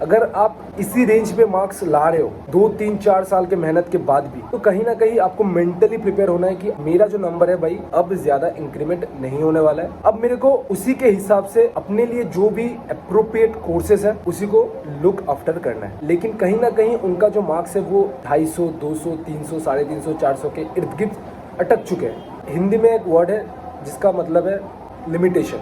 अगर आप इसी रेंज पे मार्क्स ला रहे हो 2 3 4 साल के मेहनत के बाद भी, तो कहीं ना कहीं आपको मेंटली प्रिपेयर होना है कि मेरा जो नंबर है भाई अब ज्यादा इंक्रीमेंट नहीं होने वाला है। अब मेरे को उसी के हिसाब से अपने लिए जो भी अप्रोप्रिएट कोर्सेज है उसी को लुक आफ्टर करना है। लेकिन कहीं ना कहीं उनका जो मार्क्स है वो 250, 200, 300, 350, 400 के इर्द गिर्द अटक चुके हैं। हिंदी में एक वर्ड है जिसका मतलब है लिमिटेशन,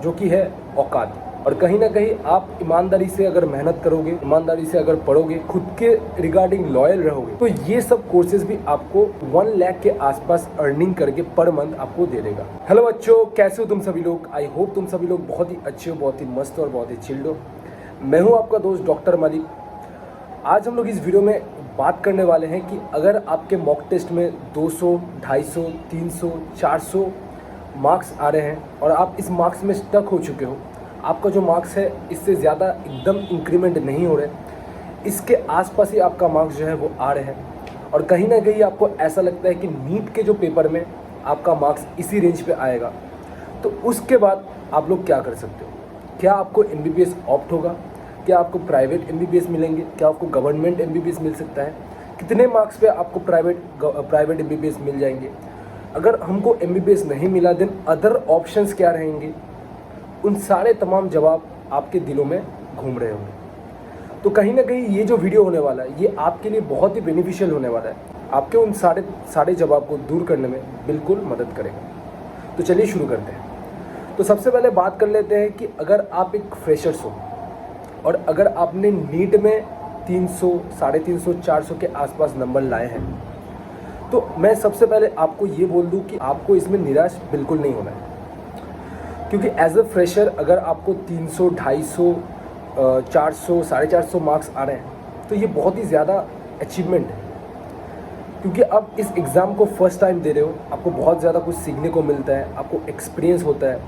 जो कि है औकात। और कहीं ना कहीं आप ईमानदारी से अगर मेहनत करोगे, ईमानदारी से अगर पढ़ोगे, खुद के रिगार्डिंग लॉयल रहोगे, तो ये सब कोर्सेज भी आपको 1 लाख के आसपास अर्निंग करके पर मंथ आपको दे देगा। हेलो बच्चों, कैसे हो तुम सभी लोग? आई होप तुम सभी लोग बहुत ही अच्छे हो, बहुत ही मस्त और बहुत ही चिल्ड हो। मैं हूँ आपका दोस्त डॉक्टर मलिक। आज हम लोग इस वीडियो में बात करने वाले हैं कि अगर आपके मॉक टेस्ट में 200, 250, 300, 400 मार्क्स आ रहे हैं और आप इस मार्क्स में स्टक हो चुके हो, आपका जो मार्क्स है इससे ज़्यादा एकदम इंक्रीमेंट नहीं हो रहे, इसके आसपास ही आपका मार्क्स जो है वो आ रहे हैं, और कहीं ना कहीं आपको ऐसा लगता है कि नीट के जो पेपर में आपका मार्क्स इसी रेंज पे आएगा, तो उसके बाद आप लोग क्या कर सकते हो? क्या आपको MBBS ऑप्ट होगा? क्या आपको प्राइवेट MBBS मिलेंगे? क्या आपको गवर्नमेंट MBBS मिल सकता है? कितने मार्क्स पे आपको प्राइवेट MBBS मिल जाएंगे? अगर हमको MBBS नहीं मिला, देन अदर ऑप्शंस क्या रहेंगे? उन सारे तमाम जवाब आपके दिलों में घूम रहे होंगे। तो कहीं ना कहीं ये जो वीडियो होने वाला है ये आपके लिए बहुत ही बेनिफिशियल होने वाला है, आपके उन सारे जवाब को दूर करने में बिल्कुल मदद करेगा। तो चलिए शुरू करते हैं। तो सबसे पहले बात कर लेते हैं कि अगर आप एक फ्रेशर्स हो और अगर आपने नीट में 300, 350, 400 के आसपास नंबर लाए हैं, तो मैं सबसे पहले आपको ये बोल दूं कि आपको इसमें निराश बिल्कुल नहीं होना है। क्योंकि एज अ फ्रेशर अगर आपको 300, 250, 400, 450 मार्क्स आ रहे हैं तो ये बहुत ही ज़्यादा अचीवमेंट है। क्योंकि आप इस एग्ज़ाम को फर्स्ट टाइम दे रहे हो, आपको बहुत ज़्यादा कुछ सीखने को मिलता है, आपको एक्सपीरियंस होता है।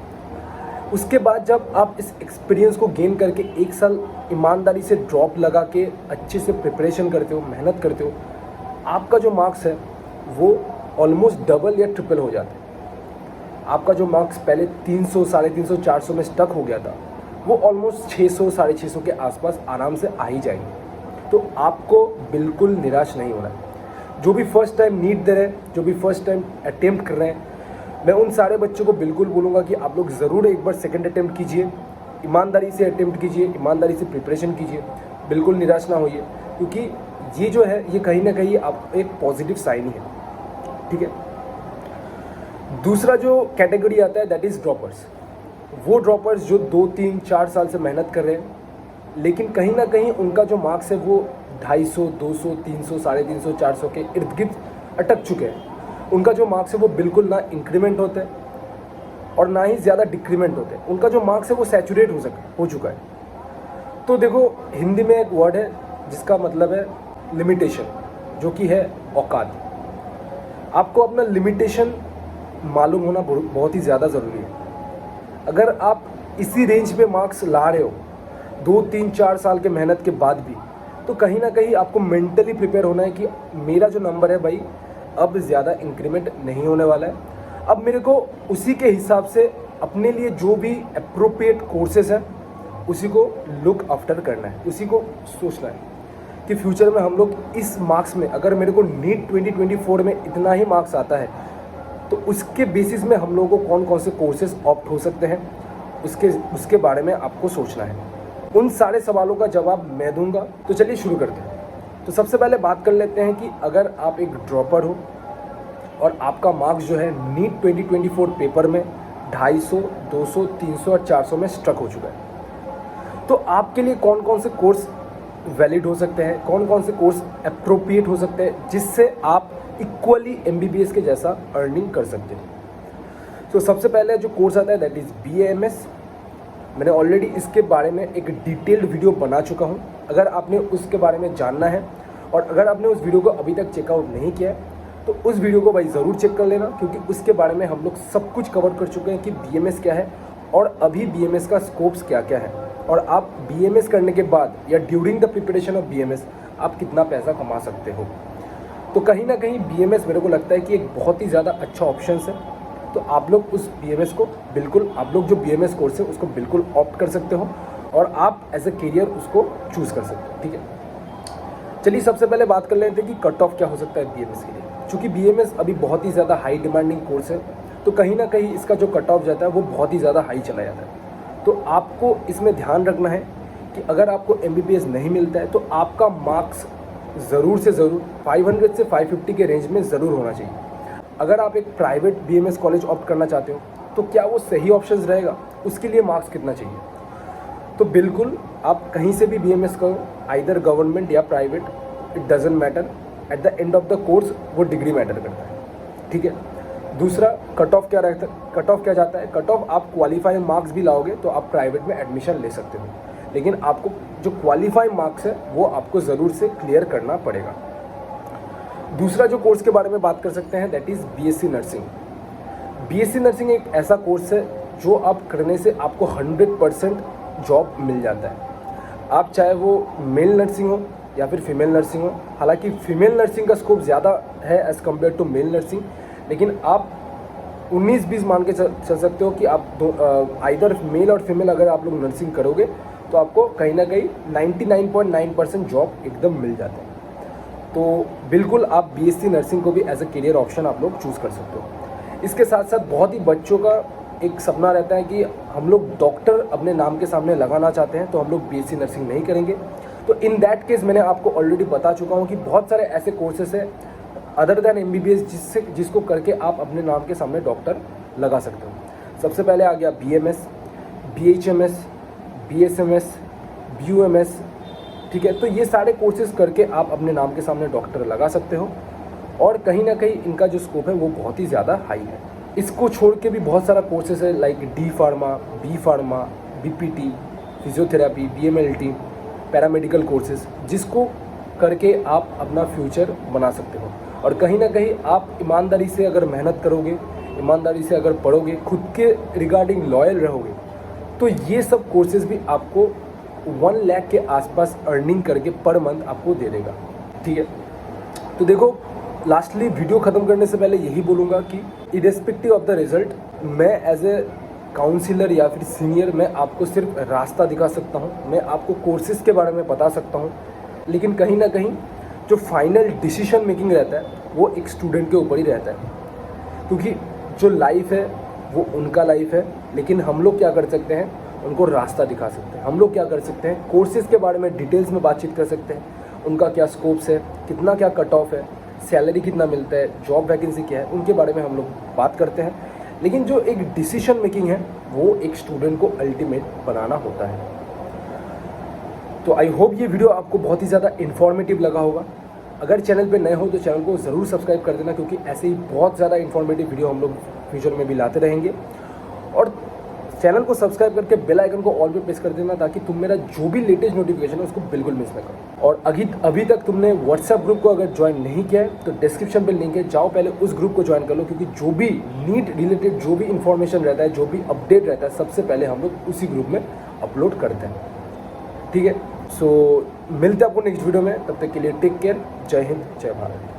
उसके बाद जब आप इस एक्सपीरियंस को गेन करके 1 साल ईमानदारी से ड्रॉप लगा के अच्छे से प्रिपरेशन करते हो, मेहनत करते हो, आपका जो मार्क्स है वो ऑलमोस्ट डबल या ट्रिपल हो जाता है। आपका जो मार्क्स पहले 300, 350, 400 में स्टक हो गया था, वो ऑलमोस्ट 600, 650 के आसपास आराम से आ ही जाएंगे। तो आपको बिल्कुल निराश नहीं होना है। जो भी फर्स्ट टाइम नीट दे रहे हैं, जो भी फर्स्ट टाइम अटेम्प्ट कर रहे हैं, मैं उन सारे बच्चों को बिल्कुल बोलूँगा कि आप लोग ज़रूर एक बार सेकंड अटेम्प्ट कीजिए, ईमानदारी से अटेम्प्ट कीजिए, ईमानदारी से प्रिपरेशन कीजिए, बिल्कुल निराश ना होइए। क्योंकि ये जो है ये कहीं ना कहीं आप एक पॉजिटिव साइन ही है। ठीक है। दूसरा जो कैटेगरी आता है दैट इज़ ड्रॉपर्स। वो ड्रॉपर्स जो 2 3 4 साल से मेहनत कर रहे हैं, लेकिन कहीं ना कहीं उनका जो मार्क्स है वो 250, 200, 300, 350, 400 के इर्द गिर्द अटक चुके हैं। उनका जो मार्क्स है वो बिल्कुल ना इंक्रीमेंट होते हैं और ना ही ज़्यादा डिक्रीमेंट होते हैं। उनका जो मार्क्स है वो सैचुरेट हो चुका है। तो देखो, हिंदी में एक वर्ड है जिसका मतलब है लिमिटेशन, जो कि है औकात। आपको अपना लिमिटेशन मालूम होना बहुत ही ज़्यादा ज़रूरी है। अगर आप इसी रेंज पे मार्क्स ला रहे हो 2 3 4 साल के मेहनत के बाद भी, तो कहीं ना कहीं आपको मेंटली प्रिपेयर होना है कि मेरा जो नंबर है भाई अब ज़्यादा इंक्रीमेंट नहीं होने वाला है। अब मेरे को उसी के हिसाब से अपने लिए जो भी अप्रोप्रिएट कोर्सेज है उसी को लुक आफ्टर करना है, उसी को सोचना है कि फ्यूचर में हम लोग इस मार्क्स में, अगर मेरे को नीट 2024 में इतना ही मार्क्स आता है तो उसके बेसिस में हम लोगों को कौन कौन से कोर्सेज ऑप्ट हो सकते हैं, उसके बारे में आपको सोचना है। उन सारे सवालों का जवाब मैं दूंगा। तो चलिए शुरू करते हैं। तो सबसे पहले बात कर लेते हैं कि अगर आप एक ड्रॉपर हो और आपका मार्क्स जो है नीट 2024 पेपर में 250, 200, 300 और 400 में स्ट्रक हो चुका है, तो आपके लिए कौन कौन से कोर्स वैलिड हो सकते हैं, कौन कौन से कोर्स अप्रोप्रिएट हो सकते हैं जिससे आप इक्वली MBBS के जैसा अर्निंग कर सकते हैं। तो सबसे पहले जो कोर्स आता है दैट इज़ BAMS। मैंने ऑलरेडी इसके बारे में एक डिटेल्ड वीडियो बना चुका हूं। अगर आपने उसके बारे में जानना है और अगर आपने उस वीडियो को अभी तक चेकआउट नहीं किया है तो उस वीडियो को भाई ज़रूर चेक कर लेना, क्योंकि उसके बारे में हम लोग सब कुछ कवर कर चुके हैं कि BMS क्या है और अभी BMS का स्कोप्स क्या क्या है, और आप BMS करने के बाद या during the preparation of BMS आप कितना पैसा कमा सकते हो। तो कहीं ना कहीं BMS मेरे को लगता है कि एक बहुत ही ज़्यादा अच्छा ऑप्शन है। तो आप लोग उस BMS को बिल्कुल, आप लोग जो BMS कोर्स है उसको बिल्कुल ऑप्ट कर सकते हो और आप एज ए करियर उसको चूज़ कर सकते हो। ठीक है, चलिए सबसे पहले बात कर लेते हैं कि कट ऑफ क्या हो सकता है BMS के लिए। चूँकि BMS अभी बहुत ही ज़्यादा हाई डिमांडिंग कोर्स है, तो कहीं ना कहीं इसका जो कट ऑफ जाता है वो बहुत ही ज़्यादा हाई चला जाता है। तो आपको इसमें ध्यान रखना है कि अगर आपको MBBS नहीं मिलता है तो आपका मार्क्स ज़रूर से ज़रूर 500 से 550 के रेंज में ज़रूर होना चाहिए। अगर आप एक प्राइवेट BMS कॉलेज ऑप्ट करना चाहते हो तो क्या वो सही ऑप्शन रहेगा, उसके लिए मार्क्स कितना चाहिए? तो बिल्कुल आप कहीं से भी BMS करो, आइदर गवर्नमेंट या private, it doesn't matter. At the end of the course वो डिग्री मैटर करता है। ठीक है, दूसरा कट ऑफ क्या रहता है, कट ऑफ क्या जाता है, कट ऑफ आप क्वालिफाइंग मार्क्स भी लाओगे तो आप प्राइवेट में एडमिशन ले सकते हो, लेकिन आपको जो क्वालिफाइंग मार्क्स है वो आपको ज़रूर से क्लियर करना पड़ेगा। दूसरा जो कोर्स के बारे में बात कर सकते हैं that is BSc nursing. BSc nursing एक ऐसा कोर्स है जो आप करने से आपको 100% जॉब मिल जाता है। आप चाहे वो मेल नर्सिंग हो या फिर फीमेल नर्सिंग हो, हालांकि फीमेल नर्सिंग का स्कोप ज़्यादा है as compare to male nursing, लेकिन आप 19-20 मान के चल सकते हो कि आप आइदर मेल और फीमेल अगर आप लोग नर्सिंग करोगे तो आपको कहीं ना कहीं 99.9% जॉब एकदम मिल जाते हैं। तो बिल्कुल आप BSc नर्सिंग को भी एज ए करियर ऑप्शन आप लोग चूज़ कर सकते हो। इसके साथ साथ बहुत ही बच्चों का एक सपना रहता है कि हम लोग डॉक्टर अपने नाम के सामने लगाना चाहते हैं, तो हम लोग BSc नर्सिंग नहीं करेंगे। तो इन दैट केस मैंने आपको ऑलरेडी बता चुका हूँ कि बहुत सारे ऐसे कोर्सेस है अदर दैन MBBS जिसको करके आप अपने नाम के सामने डॉक्टर लगा सकते हो। सबसे पहले आ गया BMS, BHMS, BSMS, BUMS। ठीक है, तो ये सारे कोर्सेज करके आप अपने नाम के सामने डॉक्टर लगा सकते हो और कहीं ना कहीं इनका जो स्कोप है वो बहुत ही ज़्यादा हाई है। इसको छोड़ के भी बहुत सारा कोर्सेज है like D pharma, B pharma, BPT, physiotherapy, BMLT, paramedical courses, जिसको करके आप अपना फ्यूचर बना सकते हो। और कहीं ना कहीं आप ईमानदारी से अगर मेहनत करोगे, ईमानदारी से अगर पढ़ोगे, खुद के रिगार्डिंग लॉयल रहोगे, तो ये सब कोर्सेज भी आपको 1 लाख के आसपास अर्निंग करके पर मंथ आपको दे देगा। ठीक है, तो देखो लास्टली वीडियो ख़त्म करने से पहले यही बोलूँगा कि इरेस्पेक्टिव ऑफ द रिजल्ट, मैं एज ए काउंसिलर या फिर सीनियर मैं आपको सिर्फ रास्ता दिखा सकता हूँ, मैं आपको कोर्सेज़ के बारे में बता सकता हूँ, लेकिन कहीं ना कहीं जो फाइनल डिसीजन मेकिंग रहता है वो एक स्टूडेंट के ऊपर ही रहता है, क्योंकि जो लाइफ है वो उनका लाइफ है। लेकिन हम लोग क्या कर सकते हैं, उनको रास्ता दिखा सकते हैं। हम लोग क्या कर सकते हैं, कोर्सेज़ के बारे में डिटेल्स में बातचीत कर सकते हैं, उनका क्या स्कोप्स है, कितना क्या कट ऑफ है, सैलरी कितना मिलता है, जॉब वैकेंसी क्या है, उनके बारे में हम लोग बात करते हैं। लेकिन जो एक डिसीजन मेकिंग है वो एक स्टूडेंट को अल्टीमेट बनाना होता है। तो आई होप ये वीडियो आपको बहुत ही ज़्यादा इन्फॉर्मेटिव लगा होगा। अगर चैनल पे नए हो तो चैनल को ज़रूर सब्सक्राइब कर देना, क्योंकि ऐसे ही बहुत ज़्यादा इन्फॉर्मेटिव वीडियो हम लोग फ्यूचर में भी लाते रहेंगे। और चैनल को सब्सक्राइब करके बेल आइकन को ऑल पे प्रेस कर देना, ताकि तुम मेरा जो भी लेटेस्ट नोटिफिकेशन है उसको बिल्कुल मिस ना करो। और अभी तक तुमने व्हाट्सएप ग्रुप को अगर ज्वाइन नहीं किया है तो डिस्क्रिप्शन पे लिंक है, जाओ पहले उस ग्रुप को ज्वाइन कर लो, क्योंकि जो भी नीट रिलेटेड जो भी इन्फॉर्मेशन रहता है, जो भी अपडेट रहता है, सबसे पहले हम लोग उसी ग्रुप में अपलोड करते हैं। ठीक है, सो मिलते हैं आपको नेक्स्ट वीडियो में, तब तक के लिए टेक केयर, जय हिंद, जय भारत।